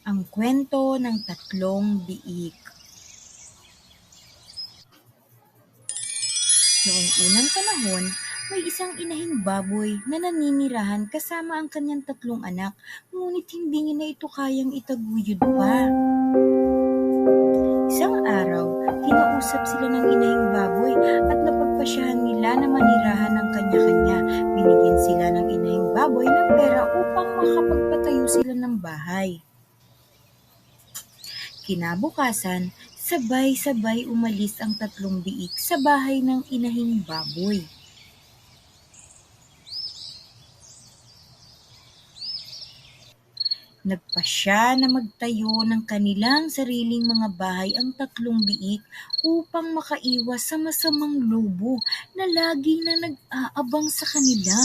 Ang kwento ng tatlong biik. Noong unang panahon, may isang inahing baboy na naninirahan kasama ang kanyang tatlong anak, ngunit hindi niya na ito kayang itaguyod pa. Isang araw, kinausap sila ng inahing baboy at napagpasyahan nila na manirahan ng kanya-kanya. Binigyan sila ng inahing baboy ng pera upang makapagpatayo sila ng bahay. Kinabukasan, sabay-sabay umalis ang tatlong biik sa bahay ng inahing baboy. Nagpasya na magtayo ng kanilang sariling mga bahay ang tatlong biik upang makaiwas sa masamang lobo na lagi na nag-aabang sa kanila.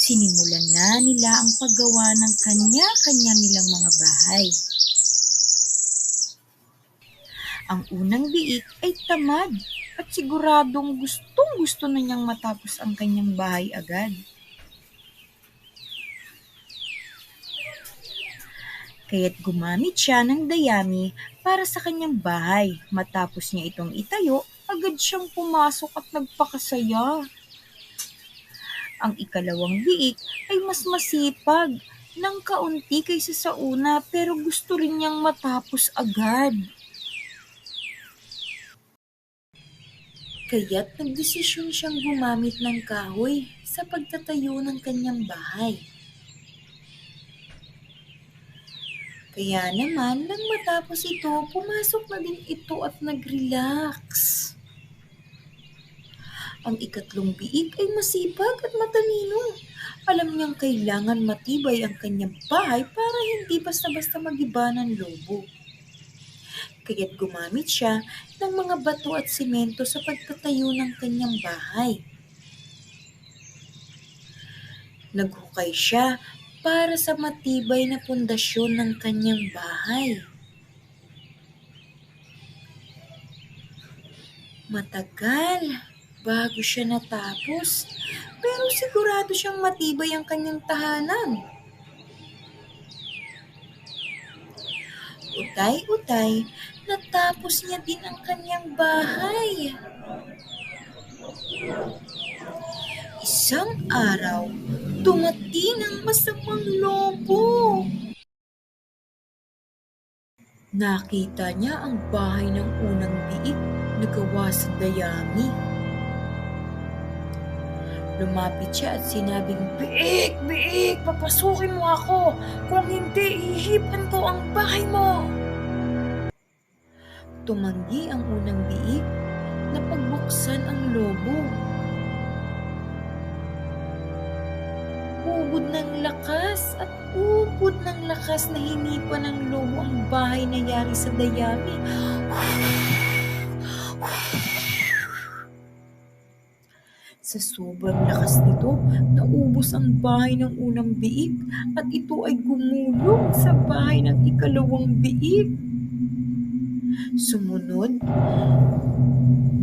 Sinimulan na nila ang paggawa ng kanya-kanya nilang mga bahay. Ang unang biik ay tamad at siguradong gustong-gusto na niyang matapos ang kanyang bahay agad. Kaya't gumamit siya ng dayami para sa kanyang bahay. Matapos niya itong itayo, agad siyang pumasok at nagpakasaya. Ang ikalawang biik ay mas masipag ng kaunti kaysa sa una, pero gusto rin niyang matapos agad. Kaya't nagdesisyon siyang gumamit ng kahoy sa pagtatayo ng kanyang bahay. Kaya naman, nang matapos ito, pumasok na din ito at nag-relax. Ang ikatlong biik ay masipag at matalino. Alam niyang kailangan matibay ang kanyang bahay para hindi basta-basta magiba ng lobo. Kaya't gumamit siya ng mga bato at simento sa pagtatayo ng kanyang bahay. Naghukay siya para sa matibay na pundasyon ng kanyang bahay. Matagal bago siya natapos, pero sigurado siyang matibay ang kanyang tahanan. Utay-utay, natapos niya din ang kanyang bahay. Isang araw, dumating ang masamang lobo. Nakita niya ang bahay ng unang biik na gawa sa dayami. Lumapit siya at sinabing, "Biik! Biik! Papasukin mo ako! Kung hindi, ihipan ko ang bahay mo!" Tumanggi ang unang biik na pagbuksan ang lobo. Ubod ng lakas at ubod ng lakas na hinipan ng lobo ang bahay na yari sa dayami. Sa sobrang lakas nito, naubos ang bahay ng unang biik at ito ay gumulong sa bahay ng ikalawang biik. Sumunod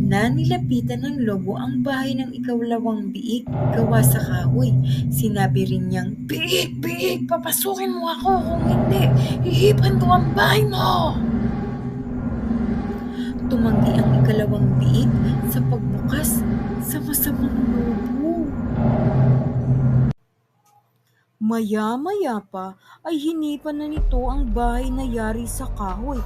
na nilapitan ng lobo ang bahay ng ikalawang biik gawa sa kahoy. Sinabi rin niyang, "Biik! Biik! Papasukin mo ako! Kung hindi, hihipan ko ang bahay mo!" Tumanggi ang ikalawang biik sa pagbukas sa masamang lobo. Maya-maya pa ay hinipan na nito ang bahay na yari sa kahoy.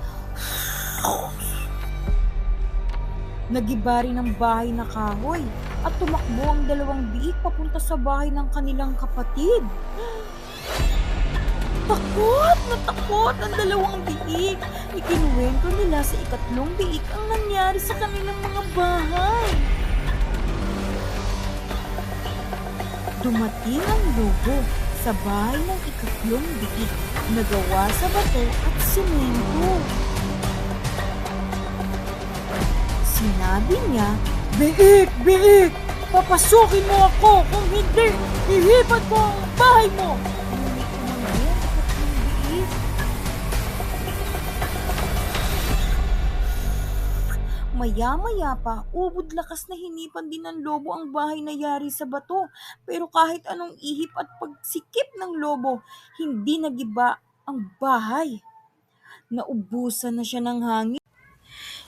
Nagiba rin ang bahay na kahoy at tumakbo ang dalawang biik papunta sa bahay ng kanilang kapatid. Takot na takot ang dalawang biik. Ikinuwento nila sa ikatlong biik ang nangyari sa kanilang mga bahay. Dumating ang lobo sa bahay ng ikatlong biik na gawa sa bato at simento. Sinabi niya, "Biik! Biik! Papasukin mo ako! Kung hindi, hihipan ko ang bahay mo!" Ngunit tumanggi ang tatlong biik. Maya-maya pa, ubod lakas na hinipan din ng lobo ang bahay na yari sa bato. Pero kahit anong ihip at pagsikip ng lobo, hindi nagiba ang bahay. Naubusan na siya ng hangin.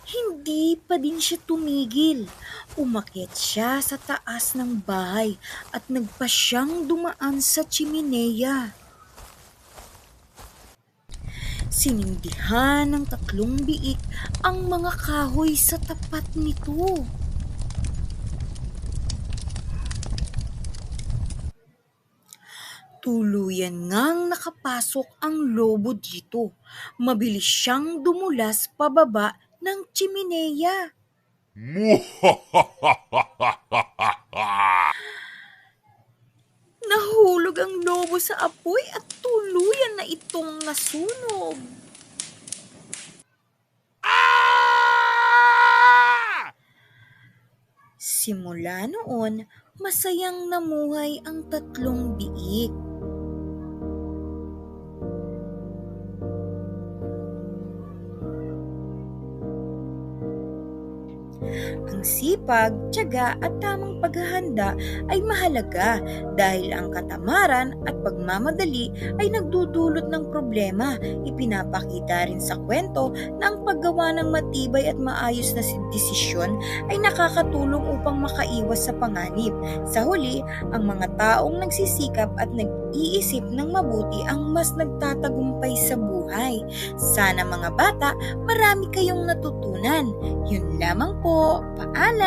Hindi pa din siya tumigil. Umakyat siya sa taas ng bahay at nagpa siyang dumaan sa tsimeneya. Sinindihan ng tatlong biik ang mga kahoy sa tapat nito. Tuluyan ngang nakapasok ang lobo dito. Mabilis siyang dumulas pababa ng tsimeneya. Nahulog ang lobo sa apoy at tuluyan na itong nasunog. Simula noon, masayang namuhay ang tatlong biik. Ang sipag, tiyaga at tamang paghahanda ay mahalaga dahil ang katamaran at pagmamadali ay nagdudulot ng problema. Ipinapakita rin sa kwento na ang paggawa ng matibay at maayos na desisyon ay nakakatulong upang makaiwas sa panganib. Sa huli, ang mga taong nagsisikap at nag-iisip ng mabuti ang mas nagtatagumpay sa buhay. Sana mga bata, marami kayong natutunan. Yun lamang po. Paalam!